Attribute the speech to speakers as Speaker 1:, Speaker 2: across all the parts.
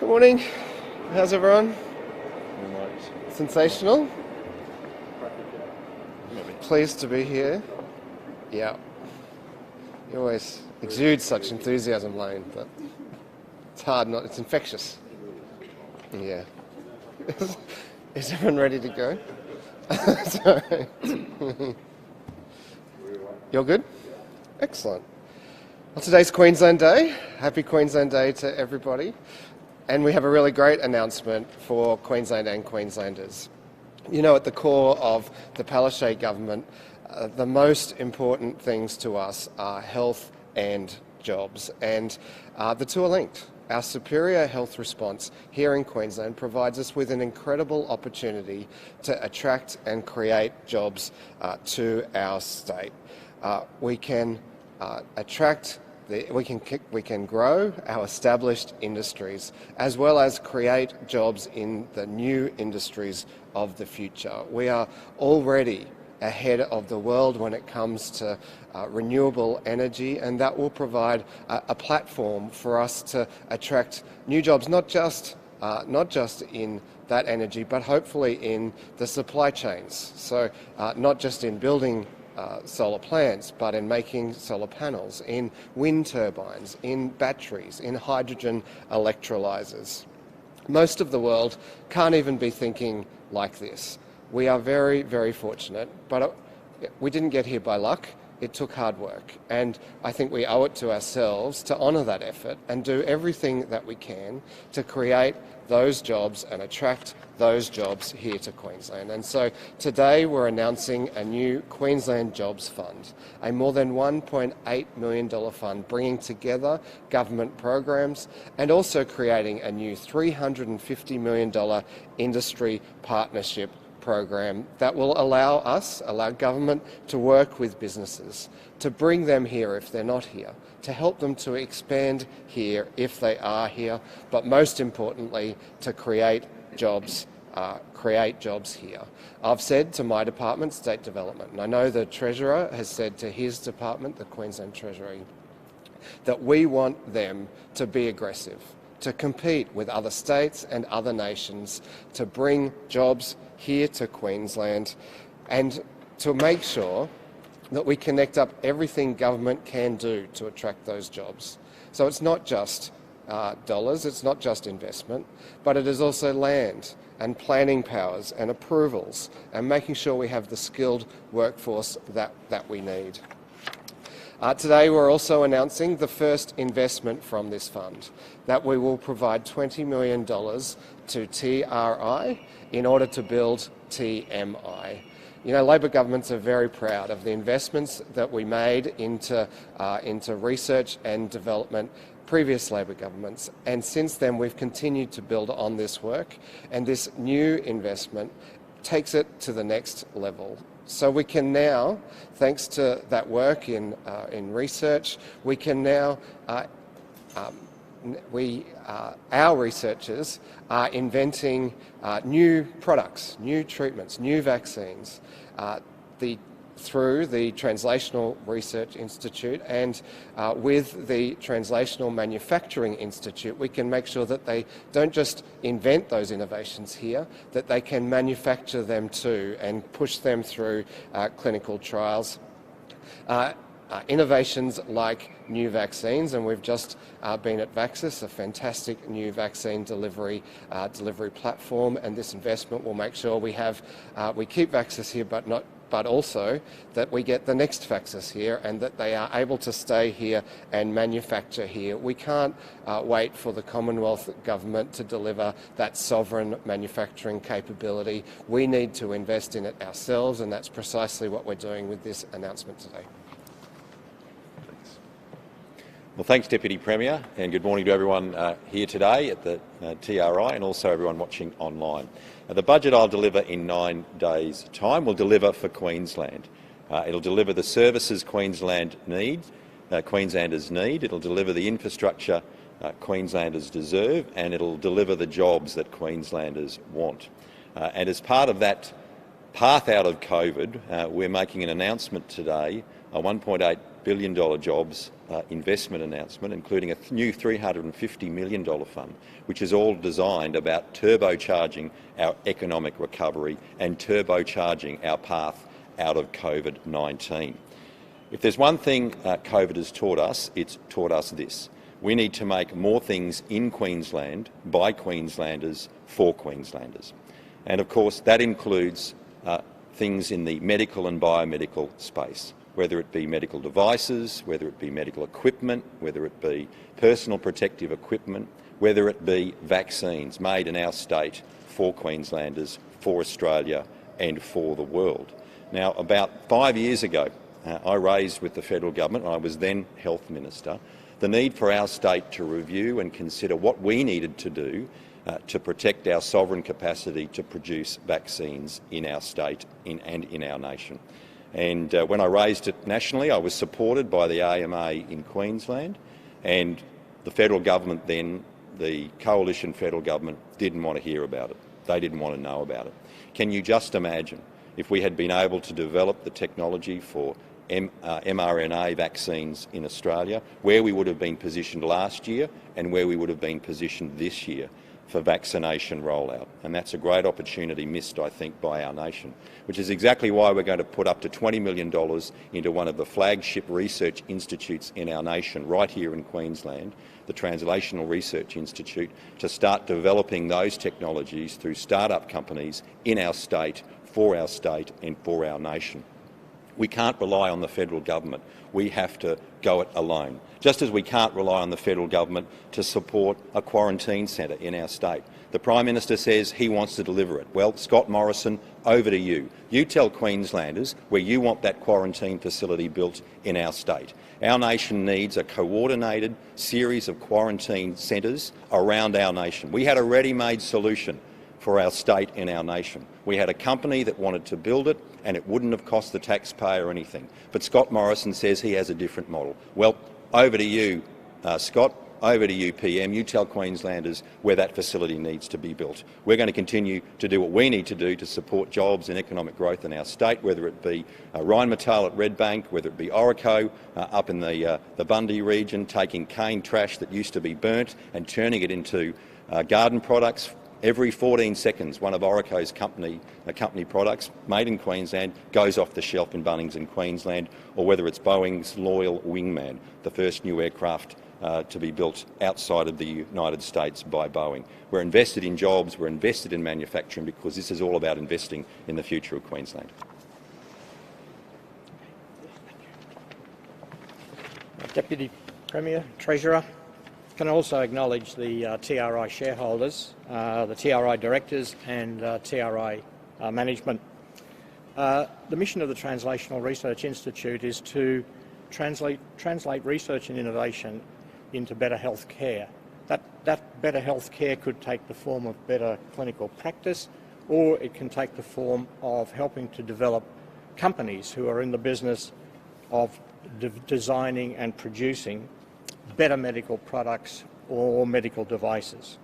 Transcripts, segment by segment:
Speaker 1: Good morning. How's everyone? Sensational. Pleased to be here. Yeah. You always exude such enthusiasm, Lane, but it's hard not. It's infectious. Yeah. Is everyone ready to go? Sorry. You're good? Excellent. Well, today's Queensland Day. Happy Queensland Day to everybody. And we have a really great announcement for Queensland and Queenslanders. You know, at the core of the Palaszczuk government, the most important things to us are health and jobs. And the two are linked. Our superior health response here in Queensland provides us with an incredible opportunity to attract and create jobs to our state. We can attract we can grow our established industries as well as create jobs in the new industries of the future. We are already ahead of the world when it comes to renewable energy, and that will provide a platform for us to attract new jobs, not just in that energy, but hopefully in the supply chains. So not just in building solar plants, but in making solar panels, in wind turbines, in batteries, in hydrogen electrolyzers. Most of the world can't even be thinking like this. We are very, very fortunate, but we didn't get here by luck. It took hard work, and I think we owe it to ourselves to honour that effort and do everything that we can to create those jobs and attract those jobs here to Queensland. And so today we're announcing a new Queensland Jobs Fund, a more than $1.8 million fund bringing together government programs and also creating a new $350 million industry partnership program that will allow government to work with businesses, to bring them here if they're not here, to help them to expand here if they are here, but most importantly, to create jobs here. I've said to my department, State Development, and I know the Treasurer has said to his department, the Queensland Treasury, that we want them to be aggressive, to compete with other states and other nations, to bring jobs here to Queensland and to make sure that we connect up everything government can do to attract those jobs. So it's not just dollars, it's not just investment, but it is also land and planning powers and approvals and making sure we have the skilled workforce that we need. Today we're also announcing the first investment from this fund, that we will provide $20 million to TRI in order to build TMI. You know, Labor governments are very proud of the investments that we made into research and development, previous Labor governments, and since then we've continued to build on this work, and this new investment takes it to the next level. So we can now, thanks to that work in research, we can now, our researchers are inventing new products, new treatments, new vaccines, through the Translational Research Institute, and with the Translational Manufacturing Institute, we can make sure that they don't just invent those innovations here, that they can manufacture them too and push them through clinical trials. Innovations like new vaccines, and we've just been at Vaxxis, a fantastic new vaccine delivery platform, and this investment will make sure we keep Vaxxis here, but also that we get the next Vaxxis here and that they are able to stay here and manufacture here. We can't wait for the Commonwealth Government to deliver that sovereign manufacturing capability. We need to invest in it ourselves, and that's precisely what we're doing with this announcement today.
Speaker 2: Well, thanks, Deputy Premier, and good morning to everyone here today at the TRI and also everyone watching online. The budget I'll deliver in 9 days' time will deliver for Queensland. It'll deliver the services Queenslanders need. It'll deliver the infrastructure Queenslanders deserve, and it'll deliver the jobs that Queenslanders want. And as part of that path out of COVID, we're making an announcement today, a $1.8 billion jobs investment announcement, including a new $350 million fund, which is all designed about turbocharging our economic recovery and turbocharging our path out of COVID-19. If there's one thing COVID has taught us, it's taught us this. We need to make more things in Queensland, by Queenslanders, for Queenslanders. And of course that includes things in the medical and biomedical space, whether it be medical devices, whether it be medical equipment, whether it be personal protective equipment, whether it be vaccines made in our state for Queenslanders, for Australia and for the world. Now, about 5 years ago, I raised with the federal government, and I was then Health Minister, the need for our state to review and consider what we needed to do to protect our sovereign capacity to produce vaccines in our state and in our nation. And when I raised it nationally, I was supported by the AMA in Queensland, and the federal government then, the coalition federal government, didn't want to hear about it. They didn't want to know about it. Can you just imagine if we had been able to develop the technology for mRNA vaccines in Australia, where we would have been positioned last year and where we would have been positioned this year for vaccination rollout. And that's a great opportunity missed, I think, by our nation, which is exactly why we're going to put up to $20 million into one of the flagship research institutes in our nation, right here in Queensland, the Translational Research Institute, to start developing those technologies through start-up companies in our state, and for our nation. We can't rely on the federal government. We have to go it alone. Just as we can't rely on the federal government to support a quarantine centre in our state. The Prime Minister says he wants to deliver it. Well, Scott Morrison, over to you. You tell Queenslanders where you want that quarantine facility built in our state. Our nation needs a coordinated series of quarantine centres around our nation. We had a ready-made solution for our state and our nation. We had a company that wanted to build it, and it wouldn't have cost the taxpayer anything. But Scott Morrison says he has a different model. Well, over to you, Scott. Over to you, PM. You tell Queenslanders where that facility needs to be built. We're going to continue to do what we need to do to support jobs and economic growth in our state, whether it be Rheinmetall at Redbank, whether it be Orico up in the Bundy region, taking cane trash that used to be burnt and turning it into garden products. Every 14 seconds, one of Orico's company products made in Queensland goes off the shelf in Bunnings in Queensland, or whether it's Boeing's Loyal Wingman, the first new aircraft to be built outside of the United States by Boeing. We're invested in jobs, we're invested in manufacturing, because this is all about investing in the future of Queensland.
Speaker 3: Deputy Premier, Treasurer, can also acknowledge the TRI shareholders, the TRI directors and TRI management. The mission of the Translational Research Institute is to translate research and innovation into better health care. That better health care could take the form of better clinical practice, or it can take the form of helping to develop companies who are in the business of designing and producing better medical products or medical devices.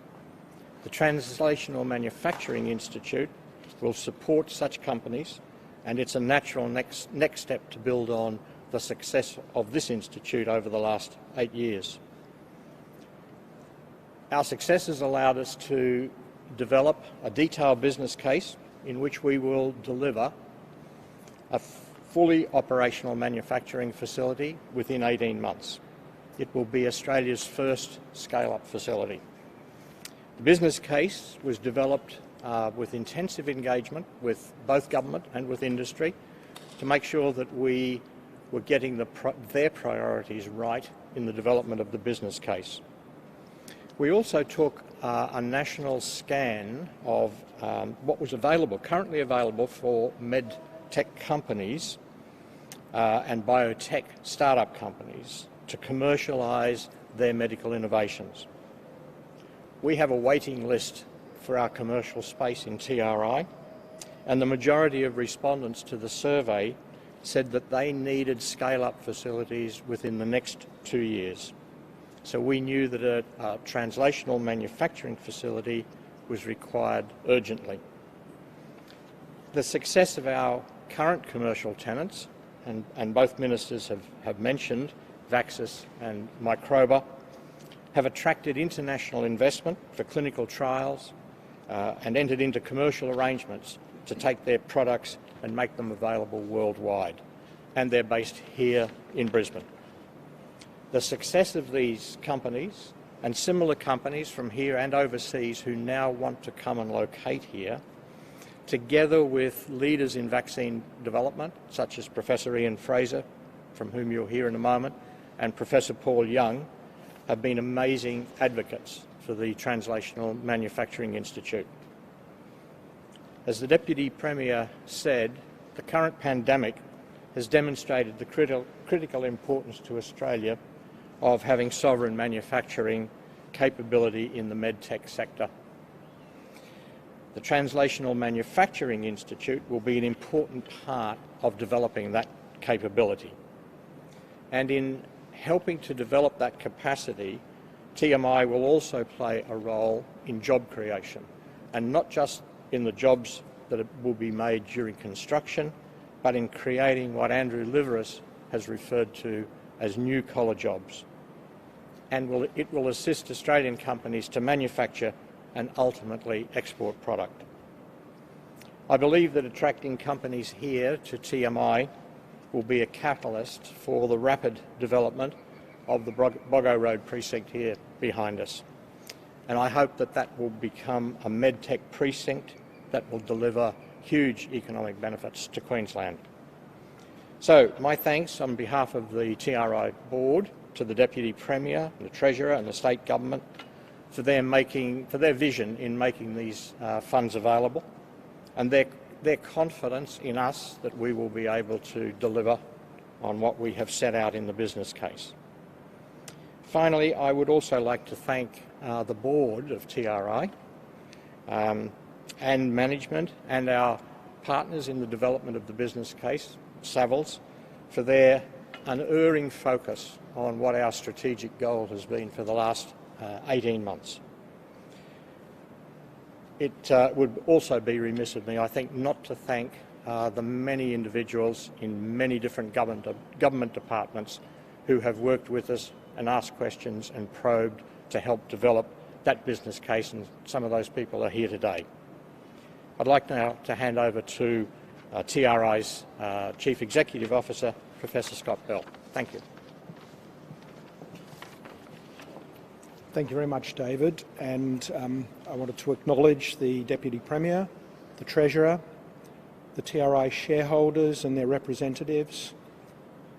Speaker 3: The Translational Manufacturing Institute will support such companies, and it's a natural next step to build on the success of this institute over the last 8 years. Our success has allowed us to develop a detailed business case in which we will deliver a fully operational manufacturing facility within 18 months. It will be Australia's first scale-up facility. The business case was developed with intensive engagement with both government and with industry to make sure that we were getting their priorities right in the development of the business case. We also took a national scan of what was currently available for med tech companies and biotech startup companies to commercialise their medical innovations. We have a waiting list for our commercial space in TRI, and the majority of respondents to the survey said that they needed scale-up facilities within the next 2 years. So we knew that a translational manufacturing facility was required urgently. The success of our current commercial tenants, and both ministers have mentioned Vaxis and Microba, have attracted international investment for clinical trials and entered into commercial arrangements to take their products and make them available worldwide. And they're based here in Brisbane. The success of these companies and similar companies from here and overseas who now want to come and locate here, together with leaders in vaccine development, such as Professor Ian Fraser, from whom you'll hear in a moment, and Professor Paul Young, have been amazing advocates for the Translational Manufacturing Institute. As the Deputy Premier said, the current pandemic has demonstrated the critical importance to Australia of having sovereign manufacturing capability in the medtech sector. The Translational Manufacturing Institute will be an important part of developing that capability. And in helping to develop that capacity, TMI will also play a role in job creation, and not just in the jobs that will be made during construction, but in creating what Andrew Liveris has referred to as new collar jobs. And it will assist Australian companies to manufacture and ultimately export product. I believe that attracting companies here to TMI will be a catalyst for the rapid development of the Boggo Road precinct here behind us. And I hope that that will become a medtech precinct that will deliver huge economic benefits to Queensland. So my thanks on behalf of the TRI board to the Deputy Premier, the Treasurer and the State Government for their vision in making these funds available, and their confidence in us that we will be able to deliver on what we have set out in the business case. Finally, I would also like to thank the board of TRI and management and our partners in the development of the business case, Savills, for their unerring focus on what our strategic goal has been for the last 18 months. It would also be remiss of me, I think, not to thank the many individuals in many different government departments who have worked with us and asked questions and probed to help develop that business case, and some of those people are here today. I'd like now to hand over to TRI's Chief Executive Officer, Professor Scott Bell. Thank you.
Speaker 4: Thank you very much, David, and I wanted to acknowledge the Deputy Premier, the Treasurer, the TRI shareholders and their representatives,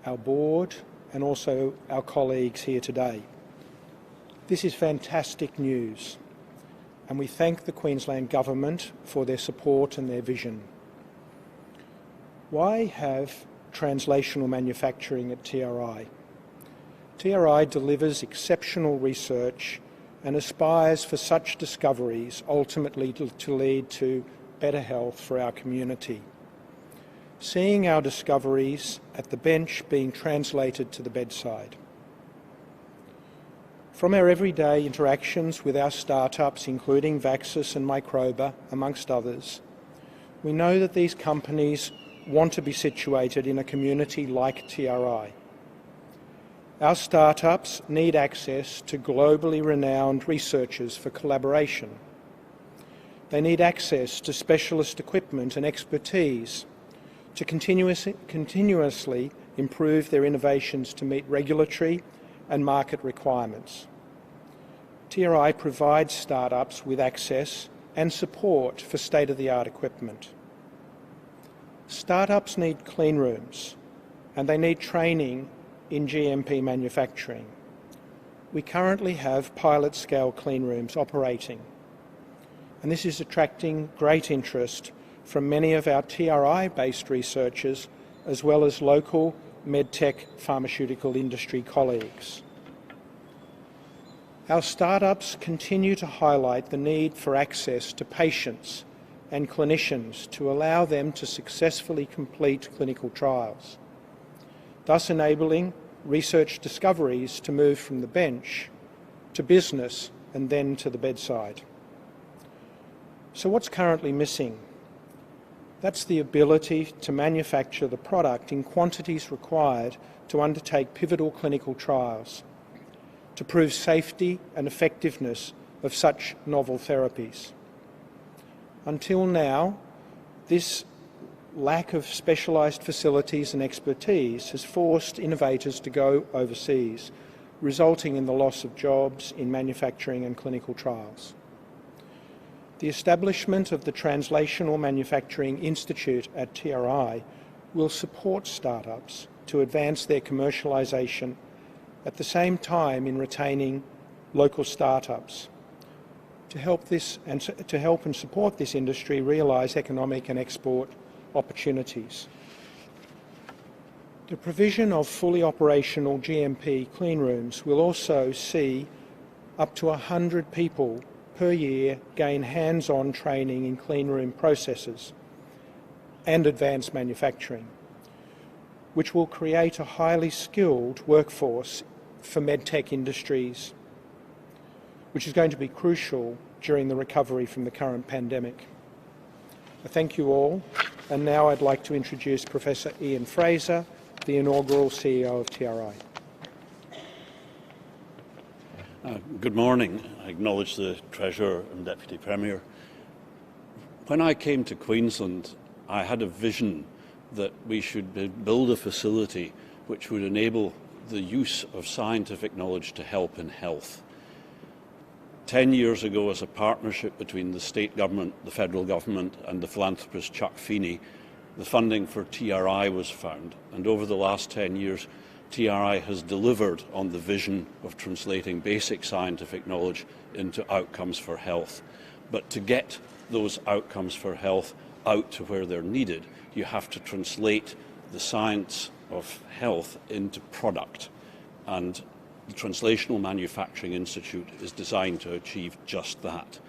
Speaker 4: our board, and also our colleagues here today. This is fantastic news, and we thank the Queensland Government for their support and their vision. Why have translational manufacturing at TRI? TRI delivers exceptional research and aspires for such discoveries ultimately to lead to better health for our community. Seeing our discoveries at the bench being translated to the bedside. From our everyday interactions with our startups, including Vaxis and Microba, amongst others, we know that these companies want to be situated in a community like TRI. Our startups need access to globally renowned researchers for collaboration. They need access to specialist equipment and expertise to continuously improve their innovations to meet regulatory and market requirements. TRI provides startups with access and support for state-of-the-art equipment. Startups need clean rooms and they need training in GMP manufacturing. We currently have pilot-scale clean rooms operating, and this is attracting great interest from many of our TRI-based researchers as well as local medtech pharmaceutical industry colleagues. Our startups continue to highlight the need for access to patients and clinicians to allow them to successfully complete clinical trials, thus enabling research discoveries to move from the bench to business and then to the bedside. So what's currently missing? That's the ability to manufacture the product in quantities required to undertake pivotal clinical trials, to prove safety and effectiveness of such novel therapies. Until now, this lack of specialised facilities and expertise has forced innovators to go overseas, resulting in the loss of jobs in manufacturing and clinical trials. The establishment of the Translational Manufacturing Institute at TRI will support startups to advance their commercialisation, at the same time in retaining local startups to help and support this industry realise economic and export opportunities. The provision of fully operational GMP cleanrooms will also see up to 100 people per year gain hands-on training in cleanroom processes and advanced manufacturing, which will create a highly skilled workforce for medtech industries, which is going to be crucial during the recovery from the current pandemic. I thank you all, and now I'd like to introduce Professor Ian Fraser, the inaugural CEO of TRI.
Speaker 5: Good morning. I acknowledge the Treasurer and Deputy Premier. When I came to Queensland, I had a vision that we should build a facility which would enable the use of scientific knowledge to help in health. 10 years ago, as a partnership between the state government, the federal government and the philanthropist Chuck Feeney, the funding for TRI was found, and over the last 10 years TRI has delivered on the vision of translating basic scientific knowledge into outcomes for health. But to get those outcomes for health out to where they're needed, you have to translate the science of health into product. And the Translational Manufacturing Institute is designed to achieve just that.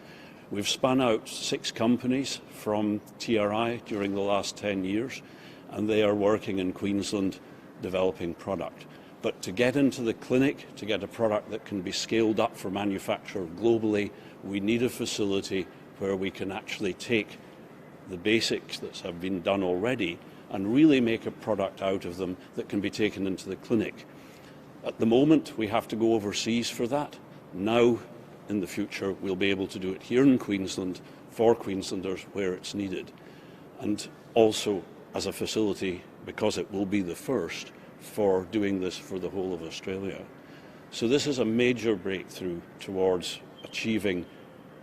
Speaker 5: We've spun out 6 companies from TRI during the last 10 years, and they are working in Queensland developing product. But to get into the clinic, to get a product that can be scaled up for manufacture globally, we need a facility where we can actually take the basics that have been done already and really make a product out of them that can be taken into the clinic. At the moment, we have to go overseas for that. Now, in the future, we'll be able to do it here in Queensland for Queenslanders where it's needed. And also as a facility, because it will be the first for doing this for the whole of Australia. So this is a major breakthrough towards achieving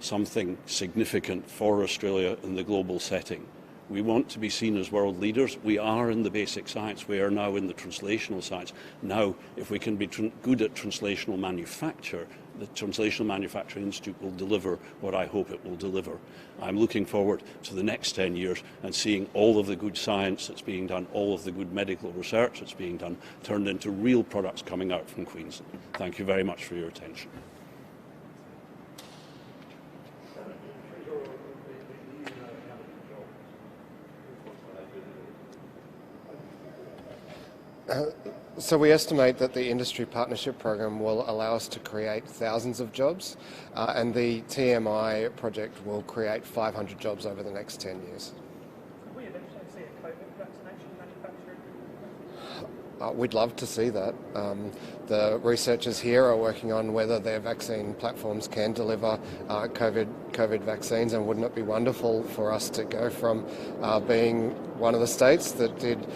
Speaker 5: something significant for Australia in the global setting. We want to be seen as world leaders. We are in the basic science. We are now in the translational science. Now, if we can be good at translational manufacture, the Translational Manufacturing Institute will deliver what I hope it will deliver. I'm looking forward to the next 10 years and seeing all of the good science that's being done, all of the good medical research that's being done, turned into real products coming out from Queensland. Thank you very much for your attention.
Speaker 1: So we estimate that the industry partnership program will allow us to create thousands of jobs, and the TMI project will create 500 jobs over the next 10 years.
Speaker 6: Could we eventually see a COVID vaccination manufactured?
Speaker 1: We'd love to see that. The researchers here are working on whether their vaccine platforms can deliver COVID vaccines, and wouldn't it be wonderful for us to go from being one of the states that did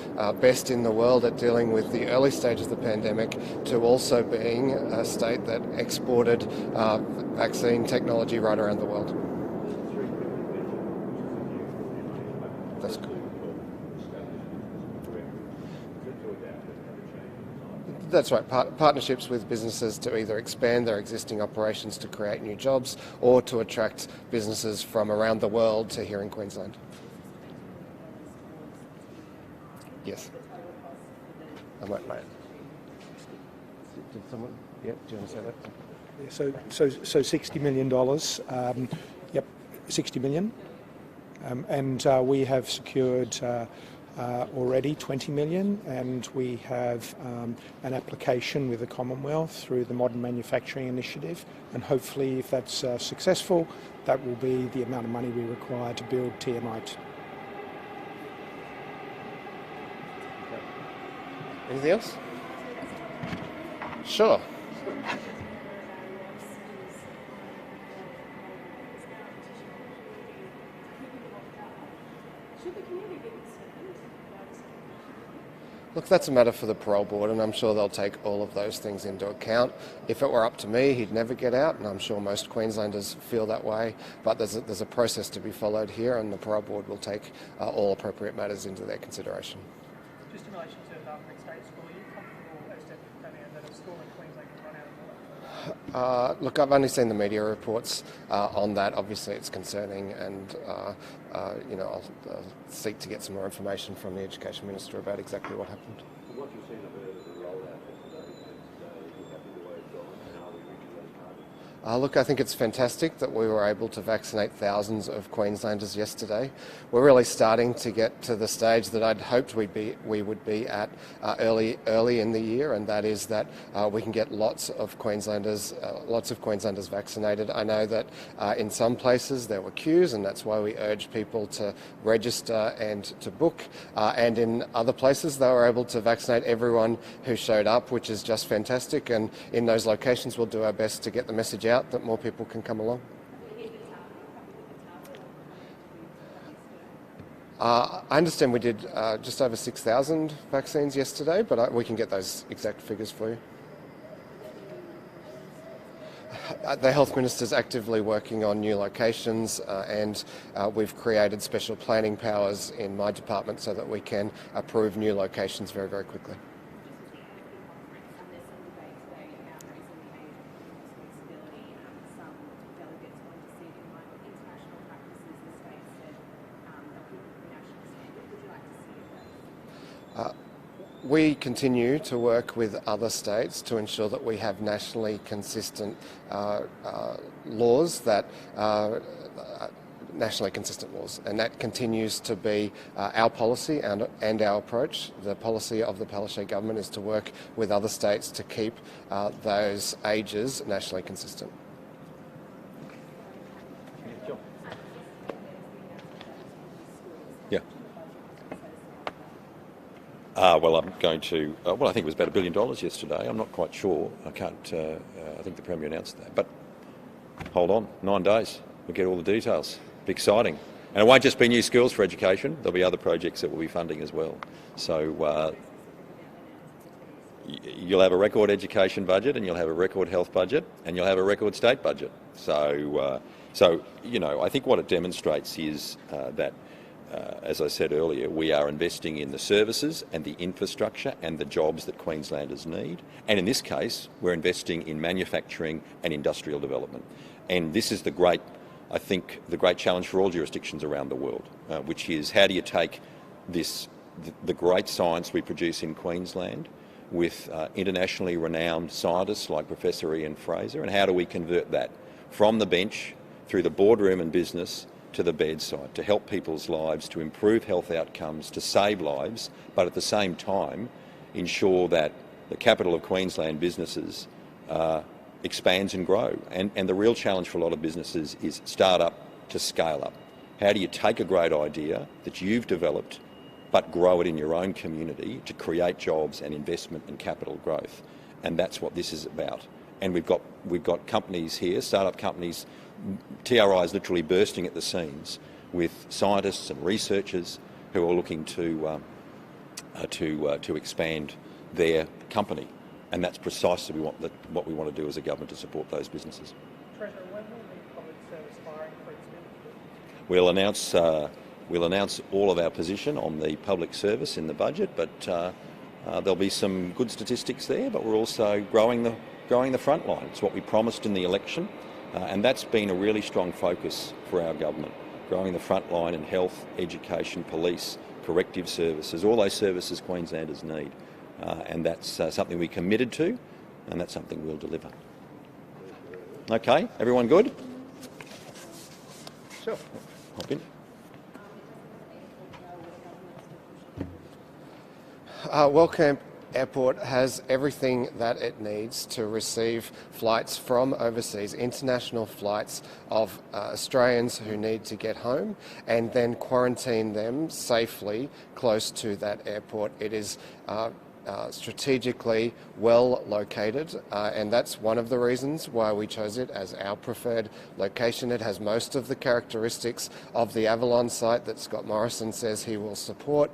Speaker 1: best in the world at dealing with the early stages of the pandemic to also being a state that exported vaccine technology right around the world. That's good. That's right, partnerships with businesses to either expand their existing operations to create new jobs or to attract businesses from around the world to here in Queensland. Yes. I might. Did someone? Yeah, do you want to say that?
Speaker 4: So $60 million. Yep, 60 million. And we have secured already 20 million, and we have an application with the Commonwealth through the Modern Manufacturing Initiative, and hopefully if that's successful, that will be the amount of money we require to build TMI.
Speaker 1: Anything else? Sure. Look, that's a matter for the parole board, and I'm sure they'll take all of those things into account. If it were up to me, he'd never get out, and I'm sure most Queenslanders feel that way. But there's a process to be followed here, and the parole board will take all appropriate matters into their consideration.
Speaker 6: Just in relation to Dartmouth State School, are you comfortable as Deputy Premier that a school in Queensland can run out of water?
Speaker 1: Look, I've only seen the media reports on that. Obviously, it's concerning, and I'll seek to get some more information from the Education Minister about exactly what happened.
Speaker 7: What you've seen of the rollout yesterday, you happy the way it's gone, and are we reaching those targets?
Speaker 1: Look, I think it's fantastic that we were able to vaccinate thousands of Queenslanders yesterday. We're really starting to get to the stage that I'd hoped we would be at early in the year, and that is that we can get lots of Queenslanders vaccinated. I know that in some places there were queues, and that's why we urge people to register and to book. And in other places, they were able to vaccinate everyone who showed up, which is just fantastic. And in those locations, we'll do our best to get the message out that more people can come along. I understand we did just over 6,000 vaccines yesterday, but we can get those exact figures for you. The Health Minister's actively working on new locations and we've created special planning powers in my department so that we can approve new locations very, very quickly. We continue to work with other states to ensure that we have nationally consistent laws and that continues to be our policy and our approach. The policy of the Palaszczuk government is to work with other states to keep those ages nationally consistent.
Speaker 2: Yeah. Well, I'm going to. I think it was about $1 billion yesterday. I'm not quite sure. I can't. I think the Premier announced that. But hold on, 9 days. We'll get all the details. It'll be exciting. And it won't just be new skills for education. There'll be other projects that we'll be funding as well. So you'll have a record education budget, and you'll have a record health budget, and you'll have a record state budget. So I think what it demonstrates is that. As I said earlier, we are investing in the services and the infrastructure and the jobs that Queenslanders need. And in this case, we're investing in manufacturing and industrial development. And this is the great challenge for all jurisdictions around the world, which is how do you take the great science we produce in Queensland with internationally renowned scientists like Professor Ian Fraser, and how do we convert that from the bench through the boardroom and business to the bedside, to help people's lives, to improve health outcomes, to save lives, but at the same time ensure that the capital of Queensland businesses expands and grow. And the real challenge for a lot of businesses is start up to scale up. How do you take a great idea that you've developed but grow it in your own community to create jobs and investment and capital growth? And that's what this is about. And we've got companies here, start-up companies. TRI is literally bursting at the seams with scientists and researchers who are looking to expand their company, and that's precisely what we want to do as a government to support those businesses.
Speaker 6: Treasurer, when will the public service hiring freeze be?
Speaker 2: We'll announce all of our position on the public service in the budget, but there'll be some good statistics there. But we're also growing the front line. It's what we promised in the election. And that's been a really strong focus for our government, growing the front line in health, education, police, corrective services, all those services Queenslanders need. And that's something we committed to, and that's something we'll deliver. Okay, everyone good?
Speaker 1: Sure.
Speaker 2: Hop in.
Speaker 1: Wellcamp Airport has everything that it needs to receive flights from overseas, international flights of Australians who need to get home, and then quarantine them safely close to that airport. It is strategically well located, and that's one of the reasons why we chose it as our preferred location. It has most of the characteristics of the Avalon site that Scott Morrison says he will support.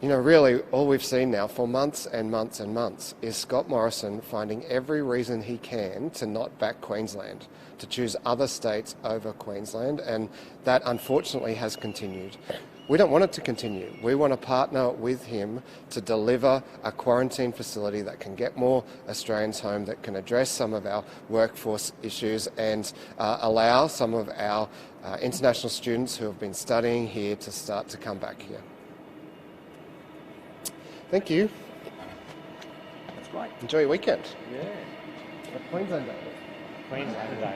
Speaker 1: You know, really, all we've seen now for months and months and months is Scott Morrison finding every reason he can to not back Queensland, to choose other states over Queensland, and that unfortunately has continued. We don't want it to continue. We want to partner with him to deliver a quarantine facility that can get more Australians home, that can address some of our workforce issues and allow some of our international students who have been studying here to start to come back here. Thank you.
Speaker 3: That's great.
Speaker 1: Enjoy your weekend.
Speaker 3: Yeah.
Speaker 1: Queensland Day.
Speaker 3: Queensland Day.